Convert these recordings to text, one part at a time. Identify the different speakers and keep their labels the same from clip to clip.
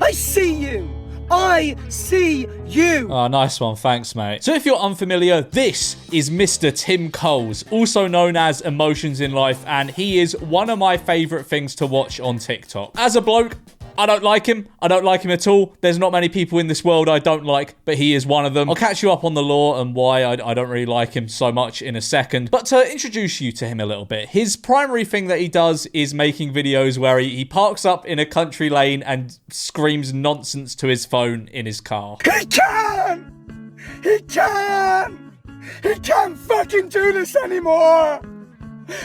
Speaker 1: I see you. I see you.
Speaker 2: Oh, nice one. Thanks, mate. So if you're unfamiliar, this is Mr. Tim Coohl, also known as Emotions in Life, and he is one of my favorite things to watch on TikTok. As a bloke, I don't like him. I don't like him at all. There's not many people in this world I don't like, but he is one of them. I'll catch you up on the law and why I don't really like him so much in a second. But to introduce you to him a little bit, his primary thing that he does is making videos where he parks up in a country lane and screams nonsense to his phone in his car.
Speaker 1: He can! He can! He can't fucking do this anymore!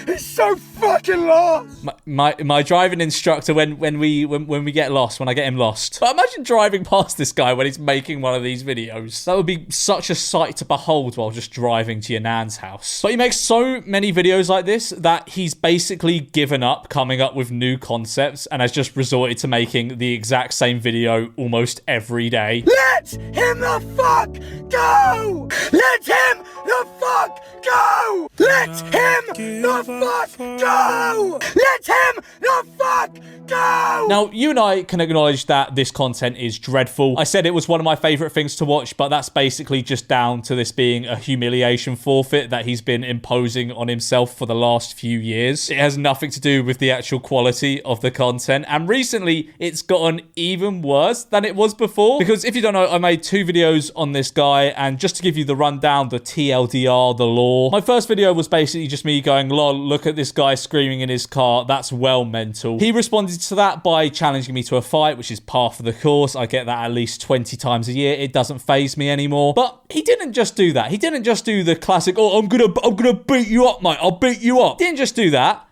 Speaker 1: He's so fucking lost.
Speaker 2: My driving instructor when we get lost, when I get him lost. But imagine driving past this guy when he's making one of these videos. That would be such a sight to behold while just driving to your nan's house. But he makes so many videos like this that he's basically given up coming up with new concepts and has just resorted to making the exact same video almost every day.
Speaker 1: Let him the fuck go! Let him the fuck go! Let him the fuck go! Let him the fuck go!
Speaker 2: Now, you and I can acknowledge that this content is dreadful. I said it was one of my favorite things to watch, but that's basically just down to this being a humiliation forfeit that he's been imposing on himself for the last few years. It has nothing to do with the actual quality of the content, and recently it's gotten even worse than it was before. Because if you don't know, I made 2 videos on this guy, and just to give you the rundown, the TLDR, the law. My first video was basically just me going, lol, look at this guy screaming in his car, that's well mental. He responded to that by challenging me to a fight, which is par for the course. I get that at least 20 times a year. It doesn't faze me anymore. But he didn't just do that. He didn't just do the classic, oh, I'm gonna beat you up, mate. I'll beat you up. Didn't just do that.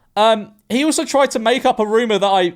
Speaker 2: He also tried to make up a rumor that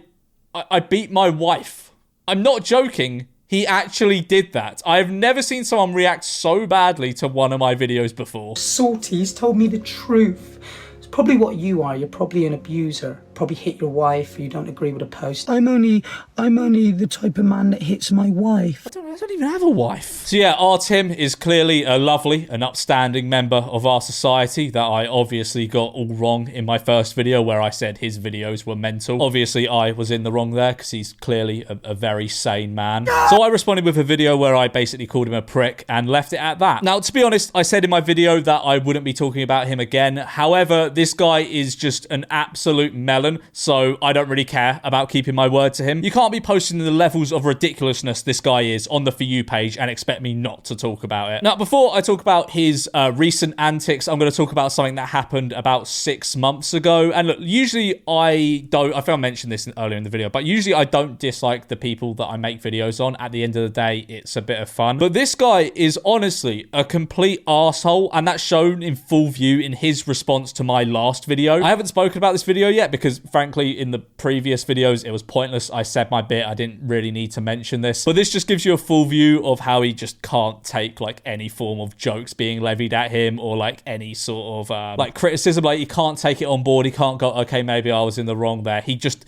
Speaker 2: I beat my wife. I'm not joking. He actually did that. I have never seen someone react so badly to one of my videos before.
Speaker 3: Salty's told me the truth. It's probably what you are. You're probably an abuser. Probably hit your wife or you don't agree with a post. I'm only the type of man that hits my wife.
Speaker 2: I don't even have a wife. So yeah, our Tim is clearly a lovely and upstanding member of our society that I obviously got all wrong in my first video where I said his videos were mental. Obviously, I was in the wrong there because he's clearly a very sane man. So I responded with a video where I basically called him a prick and left it at that. Now, to be honest, I said in my video that I wouldn't be talking about him again. However, this guy is just an absolute melon, so I don't really care about keeping my word to him. You can't be posting the levels of ridiculousness this guy is on the For You page and expect me not to talk about it. Now, before I talk about his recent antics, I'm going to talk about something that happened about 6 months ago. And look, usually I think I mentioned this earlier in the video, but usually I don't dislike the people that I make videos on. At the end of the day, it's a bit of fun. But this guy is honestly a complete arsehole, and that's shown in full view in his response to my last video. I haven't spoken about this video yet because, frankly, in the previous videos, it was pointless. I said my bit. I didn't really need to mention this. But this just gives you a full view of how he just can't take, like, any form of jokes being levied at him or, like, any sort of, like, criticism. Like, he can't take it on board. He can't go, okay, maybe I was in the wrong there. He just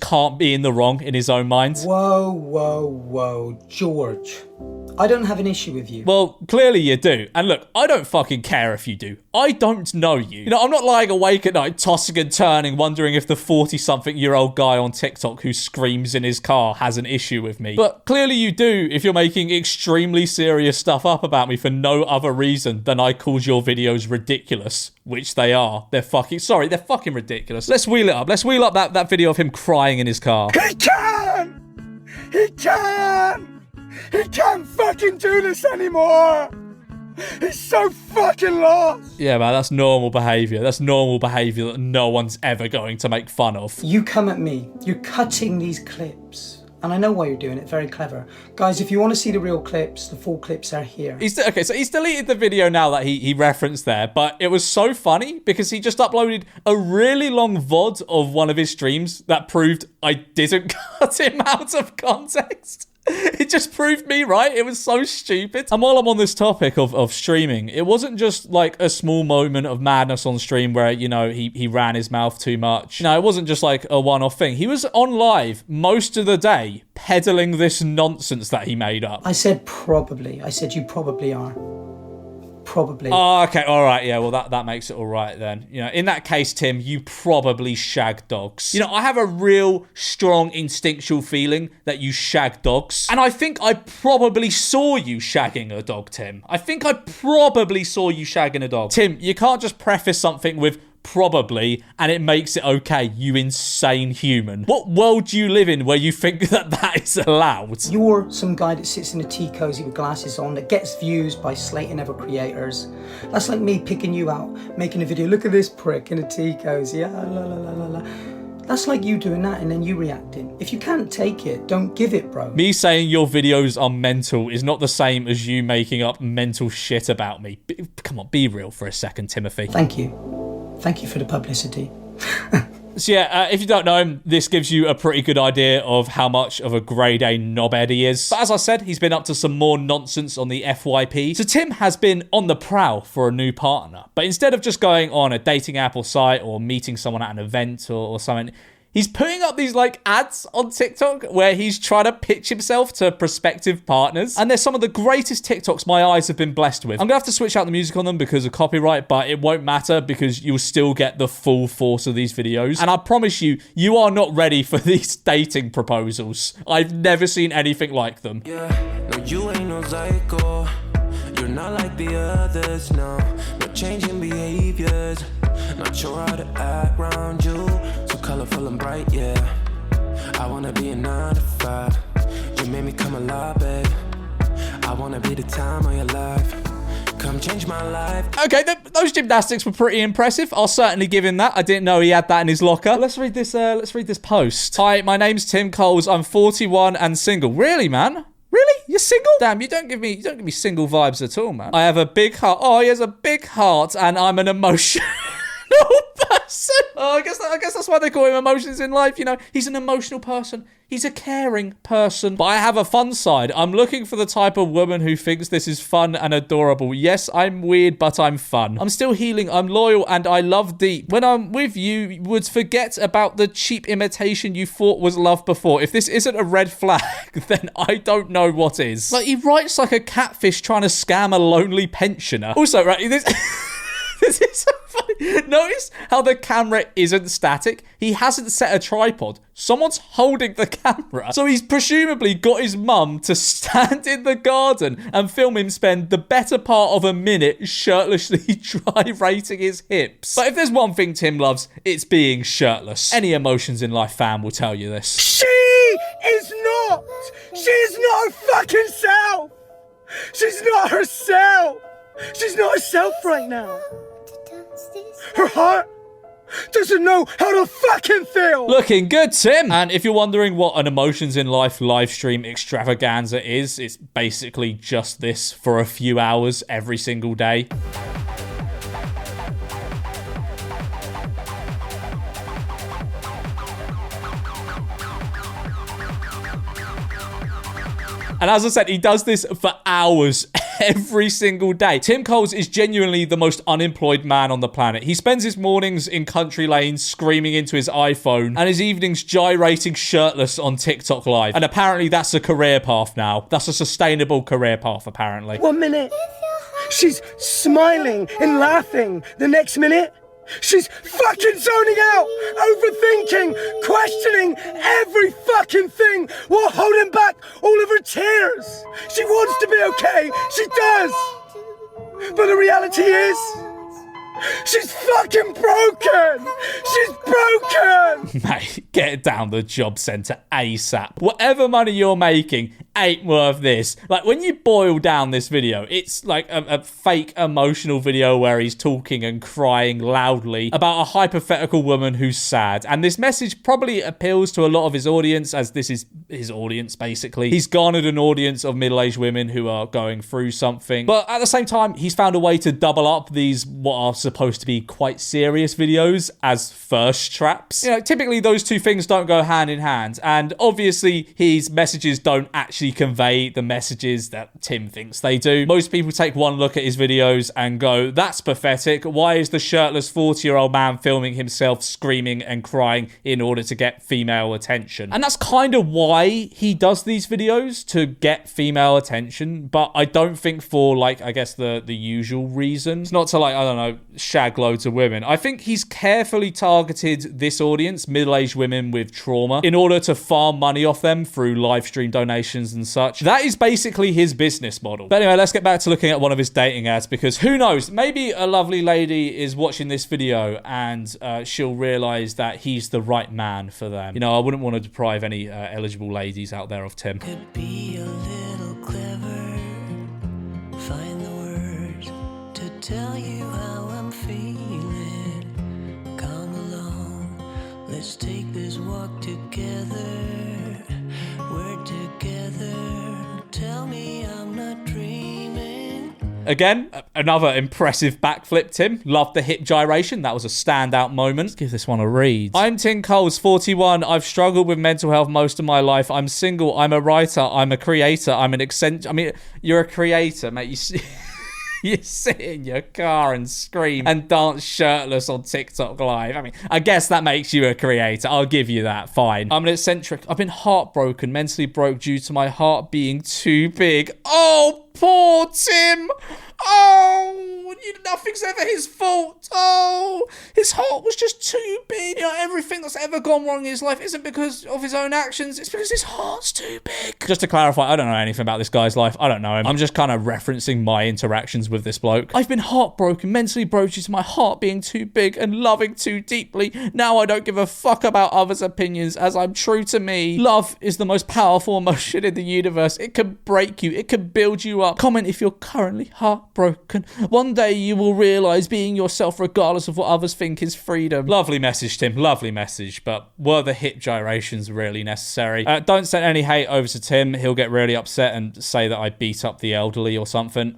Speaker 2: can't be in the wrong in his own mind.
Speaker 3: Whoa, George. I don't have an issue with you.
Speaker 2: Well, clearly you do. And look, I don't fucking care if you do. I don't know you. You know, I'm not lying awake at night, tossing and turning, wondering if the 40-something-year-old guy on TikTok who screams in his car has an issue with me. But clearly you do if you're making extremely serious stuff up about me for no other reason than I called your videos ridiculous, which they are. They're fucking ridiculous. Let's wheel it up. Let's wheel up that video of him crying in his car.
Speaker 1: He can! He can! He can't fucking do this anymore! He's so fucking lost!
Speaker 2: Yeah, man, that's normal behaviour. That's normal behaviour that no one's ever going to make fun of.
Speaker 3: You come at me. You're cutting these clips. And I know why you're doing it. Very clever. Guys, if you want to see the real clips, the full clips are here.
Speaker 2: Okay, so he's deleted the video now that he referenced there, but it was so funny because he just uploaded a really long VOD of one of his streams that proved I didn't cut him out of context. It just proved me right. It was so stupid. And while I'm on this topic of streaming, it wasn't just like a small moment of madness on stream where, you know, he ran his mouth too much. No, it wasn't just like a one-off thing. He was on live most of the day peddling this nonsense that he made up.
Speaker 3: I said probably. I said you probably are. probably.
Speaker 2: Oh, okay, all right, yeah, well, that makes it all right then. You know, in that case, Tim, you probably shag dogs. You know, I have a real strong instinctual feeling that you shag dogs, and I think I probably saw you shagging a dog, Tim. I think I probably saw you shagging a dog. Tim, you can't just preface something with probably and it makes it okay, you insane human. What world do you live in where you think that is allowed?
Speaker 3: You're some guy that sits in a tea cozy with glasses on that gets views by slating other creators. That's like me picking you out, making a video, look at this prick in a tea cozy, la la la la la. That's like you doing that and then you reacting. If you can't take it, don't give it, bro.
Speaker 2: Me saying your videos are mental is not the same as you making up mental shit about me. Come on, be real for a second, Timothy.
Speaker 3: Thank you. Thank you for the publicity.
Speaker 2: So yeah, if you don't know him, this gives you a pretty good idea of how much of a grade A knobhead he is. But as I said, he's been up to some more nonsense on the FYP. So Tim has been on the prowl for a new partner. But instead of just going on a dating app or site or meeting someone at an event or something, he's putting up these like ads on TikTok where he's trying to pitch himself to prospective partners. And they're some of the greatest TikToks my eyes have been blessed with. I'm gonna have to switch out the music on them because of copyright, but it won't matter because you'll still get the full force of these videos. And I promise you, you are not ready for these dating proposals. I've never seen anything like them.
Speaker 4: Yeah, no, you ain't no psycho. You're not like the others, no. No changing behaviors. Not sure how to act around you. So colorful and bright, yeah. I wanna be a 9 to 5. You made me come alive, babe. I wanna be the time of your life. Come change my life.
Speaker 2: Okay, those gymnastics were pretty impressive. I'll certainly give him that. I didn't know he had that in his locker. Let's read this post. Hi, my name's Tim Coohl. I'm 41 and single. Really, man? Really? You're single? Damn, you don't give me single vibes at all, man. I have a big heart. Oh, he has a big heart, and I'm an emotional person. Oh, I guess that's why they call him emotions in life. You know, he's an emotional person. He's a caring person. But I have a fun side. I'm looking for the type of woman who thinks this is fun and adorable. Yes, I'm weird, but I'm fun. I'm still healing. I'm loyal, and I love deep. When I'm with you, you would forget about the cheap imitation you thought was love before. If this isn't a red flag, then I don't know what is. Like, he writes like a catfish trying to scam a lonely pensioner. Also, right, this... This is so funny. Notice how the camera isn't static. He hasn't set a tripod. Someone's holding the camera. So he's presumably got his mum to stand in the garden and film him spend the better part of a minute shirtlessly gyrating his hips. But if there's one thing Tim loves, it's being shirtless. Any Emotions in Life fan will tell you this.
Speaker 1: She is not her fucking self. She's not herself. She's not herself right now. Her heart doesn't know how to fucking feel.
Speaker 2: Looking good, Tim. And if you're wondering what an Emotions in Life live stream extravaganza is, it's basically just this for a few hours every single day. And as I said, he does this for hours every single day. Tim Coohl is genuinely the most unemployed man on the planet. He spends his mornings in country lanes screaming into his iPhone and his evenings gyrating shirtless on TikTok Live. And apparently that's a career path now. That's a sustainable career path, apparently.
Speaker 1: 1 minute, she's smiling and laughing. The next minute, she's fucking zoning out, overthinking, questioning every fucking thing while holding back all of her tears. She wants to be okay, she does. But the reality is, she's fucking broken. She's broken.
Speaker 2: Mate, get down the job centre ASAP. Whatever money you're making ain't worth this. Like, when you boil down this video, it's like a fake emotional video where he's talking and crying loudly about a hypothetical woman who's sad. And this message probably appeals to a lot of his audience, as this is his audience, basically. He's garnered an audience of middle-aged women who are going through something. But at the same time, he's found a way to double up these, what are supposed to be quite serious videos as thirst traps. You know, typically those two things don't go hand in hand, and obviously his messages don't actually convey the messages that Tim thinks they do. Most people take one look at his videos and go, that's pathetic. Why is the shirtless 40-year-old man filming himself screaming and crying in order to get female attention? And that's kind of why he does these videos, to get female attention, but I don't think for, like, I guess the usual reason. It's not to, like, I don't know, shag loads of women. I think he's carefully targeted this audience, middle-aged women with trauma, in order to farm money off them through live stream donations and such. That is basically his business model. But anyway, let's get back to looking at one of his dating ads, because who knows, maybe a lovely lady is watching this video and she'll realize that he's the right man for them. You know, I wouldn't want to deprive any eligible ladies out there of Tim.
Speaker 5: Could be a little clever. Find the words to tell you how I'm feeling. Come along, let's take this walk together. We're together. Tell me I'm not dreaming.
Speaker 2: Again, another impressive backflip, Tim. Loved the hip gyration. That was a standout moment. Let's give this one a read. I'm Tim Coohl, 41. I've struggled with mental health most of my life. I'm single. I'm a writer. I'm a creator. I'm an eccentric. I mean, you're a creator, mate. You sit in your car and scream and dance shirtless on TikTok Live. I mean, I guess that makes you a creator. I'll give you that. Fine. I'm an eccentric. I've been heartbroken, mentally broke due to my heart being too big. Oh, poor Tim. Oh, nothing's ever his fault. Oh, his heart was just too big. You know, everything that's ever gone wrong in his life isn't because of his own actions. It's because his heart's too big. Just to clarify, I don't know anything about this guy's life. I don't know him. I'm just kind of referencing my interactions with this bloke. I've been heartbroken, mentally broke due to my heart being too big and loving too deeply. Now I don't give a fuck about others' opinions as I'm true to me. Love is the most powerful emotion in the universe. It can break you. It can build you up. Comment if you're currently heartbroken. One day you will realize being yourself regardless of what others think is freedom. Lovely message, Tim. Lovely message. But were the hip gyrations really necessary? Don't send any hate over to Tim. He'll get really upset and say that I beat up the elderly or something.